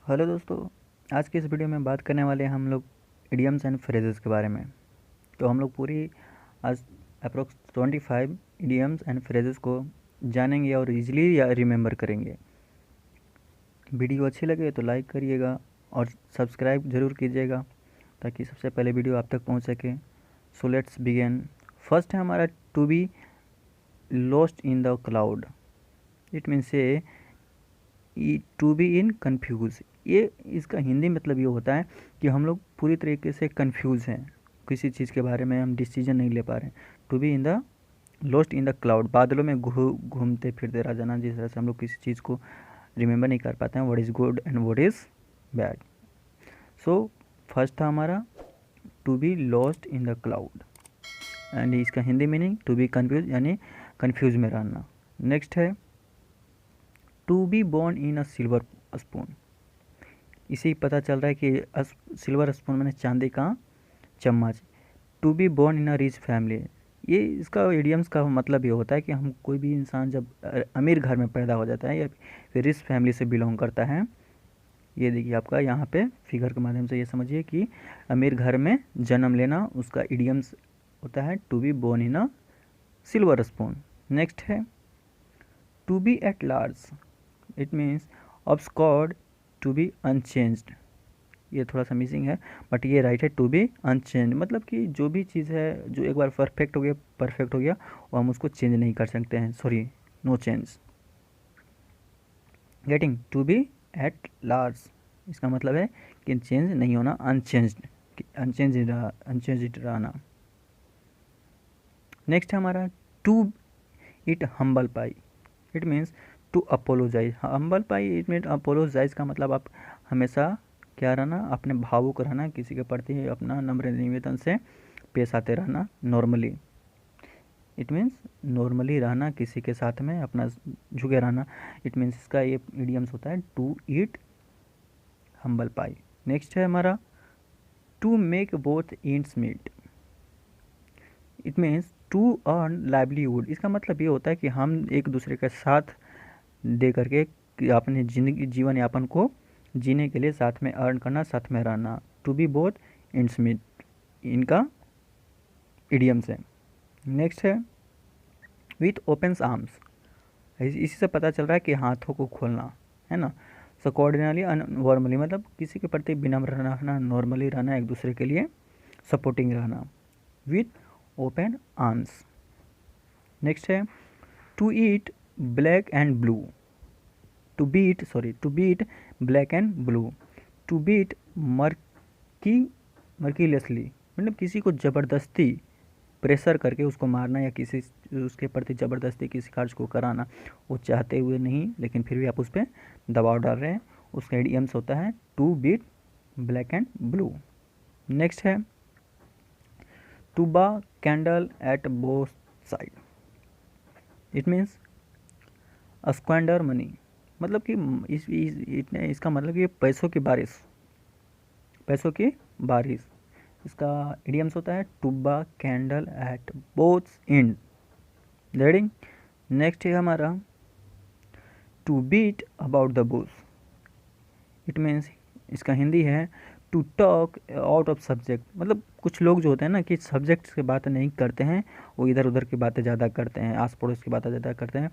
Hello दोस्तों। आज की इस वीडियो में बात करने वाले हैं हम लोग इडियम्स एंड फ्रेजेस के बारे में। तो हम लोग पूरी आज अप्रोक्स 25 इडियम्स एंड फ्रेजेस को जानेंगे और इजीली या रिमेंबर करेंगे। वीडियो अच्छी लगे तो लाइक करिएगा और सब्सक्राइब ज़रूर कीजिएगा ताकि सबसे पहले वीडियो आप तक पहुंच सके। So let's begin. फर्स्ट है हमारा to be lost in the cloud. It means से टू बी इन कन्फ्यूज़। ये इसका हिंदी मतलब ये होता है कि हम लोग पूरी तरीके से कन्फ्यूज़ हैं, किसी चीज़ के बारे में हम डिसीजन नहीं ले पा रहे हैं। To be in the lost in the cloud, बादलों में घूमते फिरते रह जाना, जिस तरह से हम लोग किसी चीज़ को रिमेंबर नहीं कर पाते हैं, what is good and what is bad. So first था हमारा to be lost in the cloud and इसका Hindi meaning to be confuse यानी कन्फ्यूज में रहना। नेक्स्ट है to be born in a silver spoon. इसे ही पता चल रहा है कि सिल्वर स्पून मैंने चांदी का चम्मच। To be born in a rich family, ये इसका इडियम्स का मतलब ये होता है कि हम कोई भी इंसान जब अमीर घर में पैदा हो जाता है या फिर रिच फैमिली से बिलोंग करता है। ये देखिए आपका यहाँ पे फिगर के माध्यम से ये समझिए कि अमीर घर में जन्म लेना उसका इडियम्स होता है to be born in a silver spoon. Next है to be at large. It means obscured to be unchanged. ये थोड़ा सा मिसिंग है बट ये राइट है। टू बी अनचेंज मतलब कि जो भी चीज़ है जो एक बार परफेक्ट हो गया वो हम उसको चेंज नहीं कर सकते हैं। Sorry, no change. Getting to be at large, इसका मतलब है कि चेंज नहीं होना, अनचेंज्ड, अनचेंज्ड रहना। नेक्स्ट है हमारा to it humble pie. It means to apologise. Humble pie it mean apologise का मतलब आप हमेशा क्या रहना, अपने भावुक रहना, किसी के प्रति अपना नम्र निवेदन से पेश आते रहना। नॉर्मली इट मीन्स नॉर्मली रहना, किसी के साथ में अपना झुके रहना। इट मीन्स इसका ये इडियम्स होता है to eat humble pie. Next है हमारा to make both ends meet. It means to earn livelihood. इसका मतलब ये होता है कि हम एक दूसरे के साथ दे करके कि अपने जिंदगी जीवन यापन को जीने के लिए साथ में अर्न करना, साथ में रहना। To be both ends meet इनका इडियम्स है। नेक्स्ट है विथ ओपन आर्म्स। इसी से पता चल रहा है कि हाथों को खोलना है ना। सो कोऑर्डिनली नॉर्मली मतलब किसी के प्रति विनम्र रहना, नॉर्मली रहना, एक दूसरे के लिए सपोर्टिंग रहना। With open arms. नेक्स्ट है to eat black and blue. To beat black and blue. To beat mercy mercilessly मतलब किसी को ज़बरदस्ती प्रेशर करके उसको मारना या किसी उसके प्रति ज़बरदस्ती किसी कार्य को कराना, वो चाहते हुए नहीं लेकिन फिर भी आप उस पर दबाव डाल रहे हैं। उसका इडियम्स होता है to beat black and blue. Next है टू बा candle at both side. It means squander money मतलब कि इसका मतलब कि पैसों की बारिश। इसका इडियम्स होता है टू बा कैंडल एट बोथ एंड। रेडिंग। नेक्स्ट है हमारा to beat about the bush. It means इसका हिंदी है to talk out of subject. मतलब कुछ लोग जो होते हैं ना कि सब्जेक्ट की बातें नहीं करते हैं, वो इधर उधर की बातें ज़्यादा करते हैं, आस पड़ोस की बातें ज़्यादा करते हैं।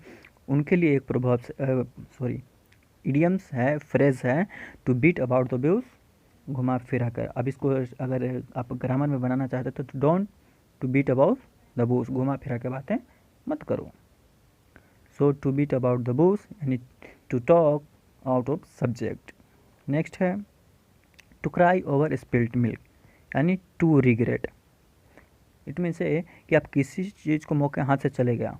उनके लिए एक इडियम्स है, फ्रेज है to beat about the bush, घुमा फिरा कर। अब इसको अगर आप ग्रामर में बनाना चाहते हो तो don't to beat about the bush, घुमा फिरा के बातें मत करो। So to beat about the bush यानी to talk out of subject. Next है to cry over spilt milk यानी टू रिग्रेट। इट मीन्स है कि आप किसी चीज़ को मौके हाथ से चले गया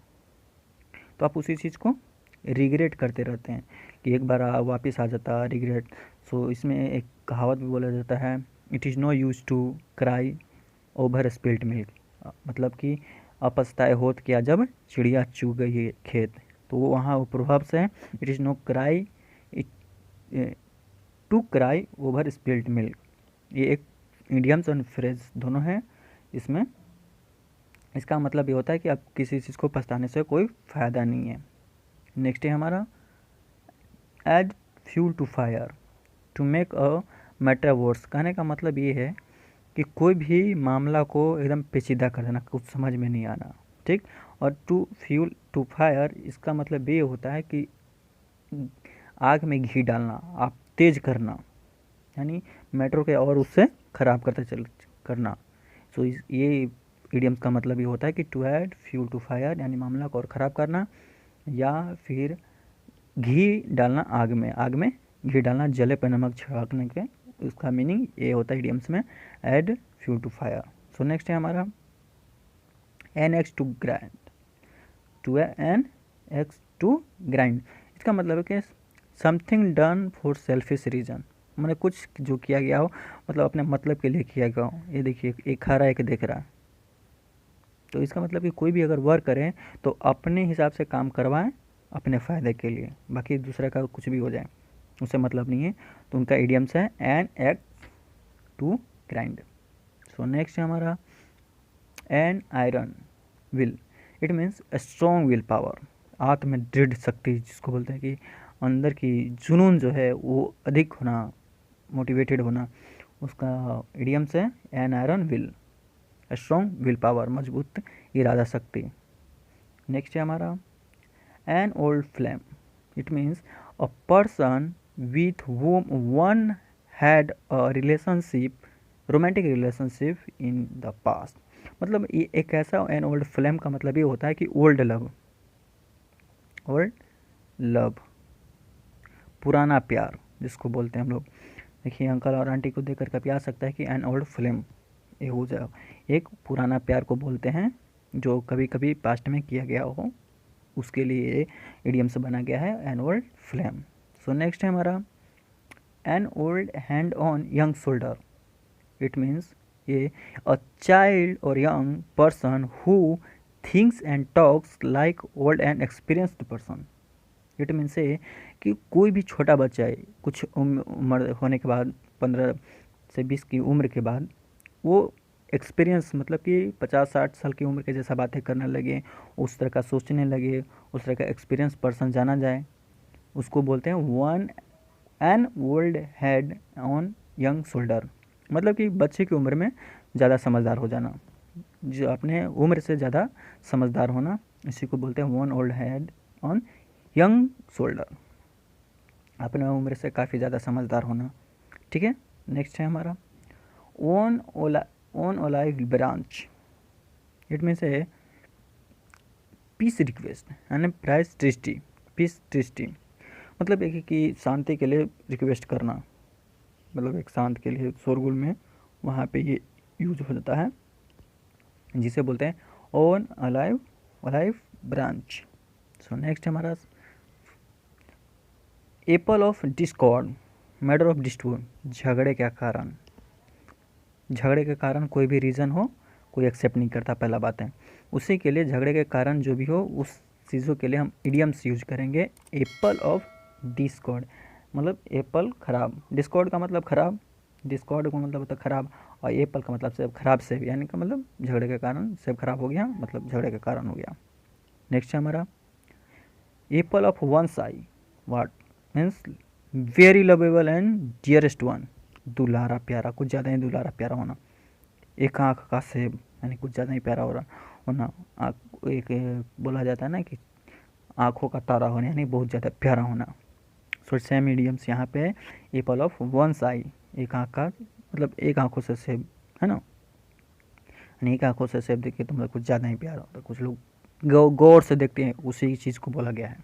तो आप उसी चीज़ को रिग्रेट करते रहते हैं कि एक बार वापस आ जाता रिग्रेट। सो इसमें एक कहावत भी बोला जाता है it is no use to cry over spilt milk. मतलब कि अपछताए होत क्या जब चिड़िया चुग गई खेत। तो वो वहाँ वो प्रभाव से है it is no cry to cry over spilt milk. ये एक इडियम्स और फ्रेज दोनों हैं इसमें। इसका मतलब ये होता है कि अब किसी चीज़ को पछताने से कोई फ़ायदा नहीं है। नेक्स्ट है हमारा add fuel to fire. To make a matter worse, कहने का मतलब ये है कि कोई भी मामला को एकदम पेचीदा कर देना, कुछ समझ में नहीं आना, ठीक। और टू फ्यूल टू फायर, इसका मतलब ये होता है कि आग में घी डालना, आप तेज करना, यानी मैटर के और उससे ख़राब करते चल करना। सो ये इडियम्स का मतलब ये होता है कि to add fuel to fire, यानी मामला को और ख़राब करना, या फिर घी डालना आग में, आग में घी डालना, जले पर नमक छिड़कने के, उसका मीनिंग ये होता है इडियम्स में, add fuel to fire. So next है हमारा an axe to grind, to an axe to grind, इसका मतलब है कि something done for selfish reason, मैंने कुछ जो किया गया हो मतलब अपने मतलब के लिए किया गया हो। ये देखिए एक खा रहा है, एक देख रहा है, तो इसका मतलब कि कोई भी अगर वर्क करें तो अपने हिसाब से काम करवाएं अपने फ़ायदे के लिए, बाकी दूसरे का कुछ भी हो जाए उससे मतलब नहीं है। तो उनका इडियम्स है an axe to grind. So next है हमारा an iron will, it means a strong will power, आत्म दृढ़ शक्ति जिसको बोलते हैं कि अंदर की जुनून जो है वो अधिक होना, मोटिवेटेड होना, उसका इडियम्स है N iron will, strong will power, मजबूत इरादा शक्ति। नेक्स्ट है हमारा an old flame, it means a person with whom one had a relationship, romantic relationship in the past, मतलब ये एक ऐसा, एन ओल्ड फ्लेम का मतलब ये होता है कि ओल्ड लव, ओल्ड लव, पुराना प्यार जिसको बोलते हैं हम लोग। देखिए अंकल और आंटी को देख कर कभी आ सकता है कि एन ओल्ड फ्लेम, ये हो जाए, एक पुराना प्यार को बोलते हैं जो कभी कभी पास्ट में किया गया हो, उसके लिए इडियम से बना गया है an old flame. So next है हमारा an old hand on young shoulder, it means ये अ चाइल्ड और young person who thinks and talks like old and experienced person, it means है कि कोई भी छोटा बच्चा है कुछ उम्र होने के बाद, 15 से 20 की उम्र के बाद, वो एक्सपीरियंस मतलब कि 50-60 साल की उम्र के जैसा बातें करने लगे, उस तरह का सोचने लगे, उस तरह का एक्सपीरियंस पर्सन जाना जाए, उसको बोलते हैं one an old head on young shoulder, मतलब कि बच्चे की उम्र में ज़्यादा समझदार हो जाना, जो अपने उम्र से ज़्यादा समझदार होना, इसी को बोलते हैं one old head on young shoulder, अपने उम्र से काफ़ी ज़्यादा समझदार होना, ठीक है। नेक्स्ट है हमारा ओन ओलाइव ब्रांच, इट मीन्स है पीस रिक्वेस्ट यानी प्राइस ट्रिस्टी, पीस ट्रिस्टी, मतलब एक है कि शांति के लिए रिक्वेस्ट करना, मतलब एक शांत के लिए शोरगुल में, वहाँ पे ये यूज हो जाता है, जिसे बोलते हैं on alive alive branch. So next हमारा apple of discord, matter of dispute, झगड़े का कारण, झगड़े के कारण कोई भी रीज़न हो कोई एक्सेप्ट नहीं करता, पहला बात है, उसी के लिए झगड़े के कारण जो भी हो उस चीज़ों के लिए हम इडियम्स यूज करेंगे। एप्पल ऑफ डिस्कॉर्ड, मतलब एप्पल खराब, डिस्कॉर्ड का मतलब खराब, डिस्कॉर्ड का मतलब होता है खराब, और एप्पल का मतलब सेब, खराब सेब, यानी का मतलब झगड़े के कारण सेब खराब हो गया, मतलब झगड़े के कारण हो गया। नेक्स्ट है हमारा apple of one eye, what means very lovable and dearest one, दुलारा प्यारा, कुछ ज़्यादा ही दुलारा प्यारा होना, एक आँख का सेब यानी कुछ ज़्यादा ही प्यारा हो रहा होना, एक बोला जाता है ना कि आँखों का तारा होना, यानी बहुत ज़्यादा प्यारा होना। सो सेम मीडियम्स यहाँ पे है एप्पल ऑफ वन आई, एक आँख का मतलब एक आँखों से सेब है ना, यानी एक आँखों से सेब देखिए तो मतलब कुछ ज़्यादा ही प्यारा होता है, कुछ लोग गौर से देखते हैं, उसी चीज़ को बोला गया है।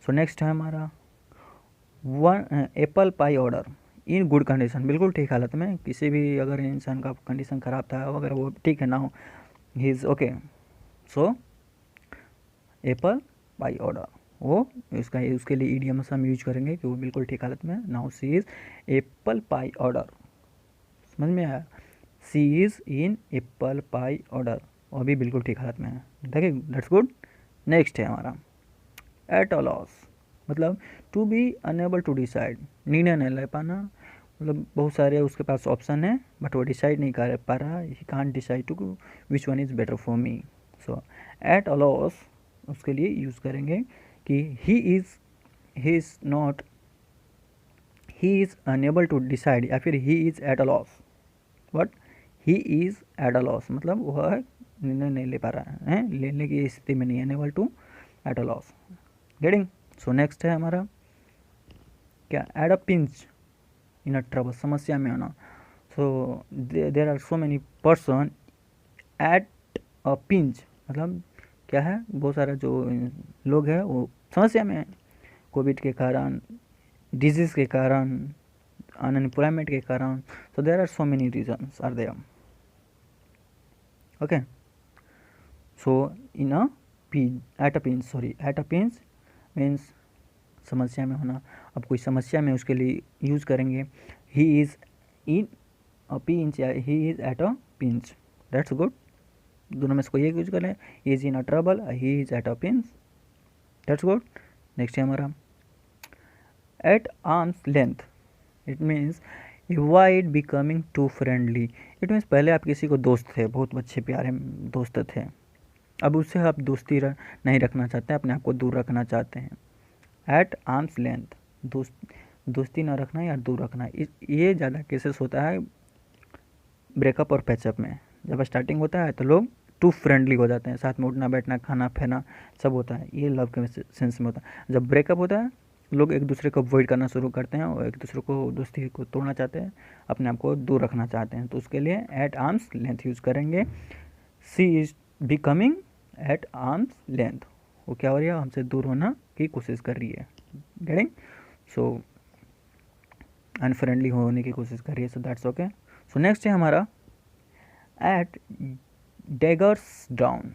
सो नेक्स्ट है हमारा one Apple pie order in good condition, बिल्कुल ठीक हालत में, किसी भी अगर इंसान का कंडीशन ख़राब था अगर वो ठीक है ना हो, he is okay, so Apple pie order, वो उसका उसके लिए ईडियम हम यूज करेंगे कि वो बिल्कुल ठीक हालत में, now she is apple pie order, समझ में आया, she is in apple pie order, वो भी बिल्कुल ठीक हालत में है, देखिए दैट्स गुड। नेक्स्ट है हमारा एट अ लॉस, मतलब to be unable to decide, निर्णय नहीं ले पाना, मतलब बहुत सारे उसके पास ऑप्शन है बट वो डिसाइड नहीं कर पा रहा, he can't decide to which one is better for me. So at a loss उसके लिए यूज़ करेंगे कि he is not he is unable to decide या फिर he is at a loss. But he is at a loss मतलब वह निर्णय नहीं ले पा रहा है, लेने की स्थिति में नहीं, unable to at a loss. Getting. So next है हमारा क्या, at a pinch in a trouble, समस्या में होना। So there are so many person at a pinch मतलब क्या है, बहुत सारे जो लोग हैं वो समस्या में हैं, कोविड के कारण, डिजीज़ के कारण, अनएम्प्लॉयमेंट के कारण। So there are so many reasons are there. Okay. So in a pinch, at a pinch, sorry at a pinch means समस्या में होना। अब कोई समस्या में उसके लिए यूज़ करेंगे ही इज़ इन अ पिंच या he is at a pinch, that's good. दोनों में से कोई एक यूज करें, he is in a trouble, he is at a pinch, that's good. Next है हमारा at arms length, it means avoid becoming too friendly. It means पहले आप किसी को दोस्त थे, बहुत अच्छे प्यारे दोस्त थे, अब उससे आप दोस्ती नहीं रखना चाहते, अपने आप को दूर रखना चाहते हैं। एट आर्म्स लेंथ, दोस्ती ना रखना या दूर रखना, ये ज़्यादा केसेस होता है ब्रेकअप और पैचअप में। जब स्टार्टिंग होता है तो लोग टू फ्रेंडली हो जाते हैं, साथ में उठना बैठना खाना पीना सब होता है, ये लव के सेंस में होता है। जब ब्रेकअप होता है लोग एक दूसरे को अवॉइड करना शुरू करते हैं और एक दूसरे को दोस्ती को तोड़ना चाहते हैं, अपने आप को दूर रखना चाहते हैं, तो उसके लिए एट आर्म्स लेंथ यूज़ करेंगे। She is becoming at arms length, वो क्या हो रही है, हमसे दूर होना की कोशिश कर रही है। गेटिंग। सो अनफ्रेंडली होने की कोशिश कर रही है, so that's okay. So next है हमारा at daggers down,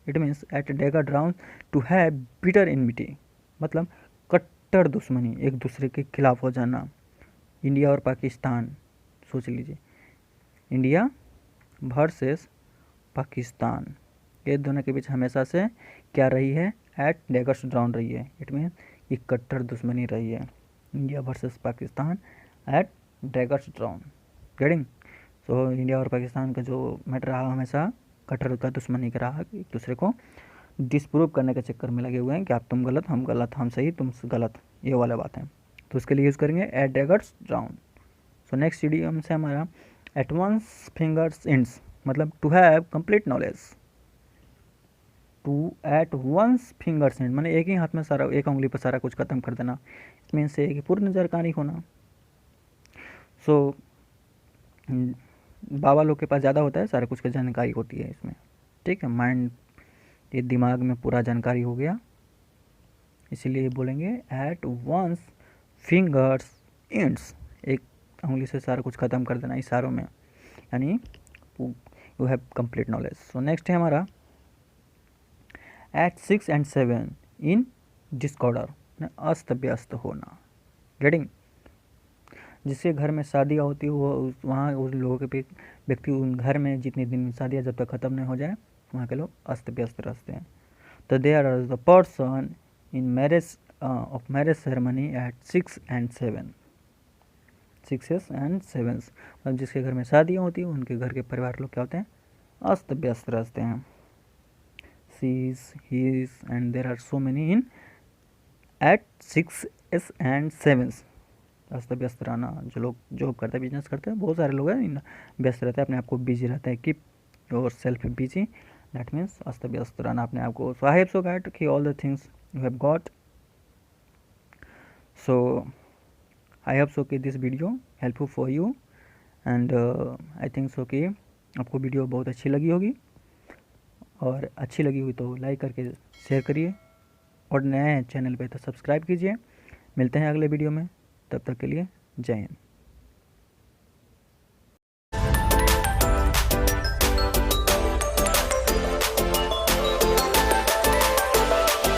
it means at dagger down to have bitter enmity, मतलब कट्टर दुश्मनी, एक दूसरे के खिलाफ हो जाना। इंडिया और पाकिस्तान सोच लीजिए, इंडिया वर्सेस पाकिस्तान, ये दोनों के बीच हमेशा से क्या रही है, एट डेगर्स डाउन रही है। इट मीन्स ये कट्टर दुश्मनी रही है, India versus Pakistan at daggers down. Getting. So India और पाकिस्तान का जो मैटर रहा हमेशा कट्टर का दुश्मनी का रहा, एक दूसरे को डिसप्रूव करने के चक्कर में लगे हुए हैं कि आप तुम गलत हम गलत, हम सही तुम गलत, ये वाला बात है। तो उसके लिए यूज़ करेंगे at daggers down. So next idiom से हमारा एट वंस फिंगर्स एंड्स, मतलब to have complete knowledge. To at one's fingers end माने एक ही हाथ में सारा, एक उंगली पर सारा कुछ खत्म कर देना, मीन से कि पूर्ण जानकारी होना। सो बाबा लोग के पास ज़्यादा होता है, सारा कुछ की जानकारी होती है इसमें, ठीक है, माइंड ये दिमाग में पूरा जानकारी हो गया, इसीलिए बोलेंगे एट वंस फिंगर्स एंड्स, एक उंगली से सारा कुछ ख़त्म कर देना इशारों में, यानी you have complete knowledge. So next है हमारा एट 6 and 7 इन डिसऑर्डर, अस्त व्यस्त होना। गेटिंग। जिसके घर में शादियाँ होती है वो वहाँ उन लोगों के व्यक्ति उन घर में जितने दिन शादियाँ जब तक ख़त्म नहीं हो जाए वहाँ के लोग अस्त व्यस्त रहते हैं। तो there are the person in marriage of marriage ceremony at 6 and 7, 6 and 7, मतलब जिसके घर में शादियाँ होती हैं उनके घर के परिवार लोग क्या होते हैं, अस्त व्यस्त रहते हैं। She's, his and there are so many in at 6 and 7, अस्त व्यस्त रहना। जो लोग जॉब करते हैं बिजनेस करते हैं बहुत सारे लोग हैं इन व्यस्त रहते हैं, अपने आप को बिजी रहते हैं, keep yourself busy, that means अस्त व्यस्त रहना अपने आप को। So I have so that कि all the things you have got. So I hope so कि this video helpful for you and I think so कि आपको वीडियो बहुत अच्छी लगी होगी, और अच्छी लगी हुई तो लाइक करके शेयर करिए, और नए चैनल पे तो सब्सक्राइब कीजिए। मिलते हैं अगले वीडियो में, तब तक के लिए जय हिंद।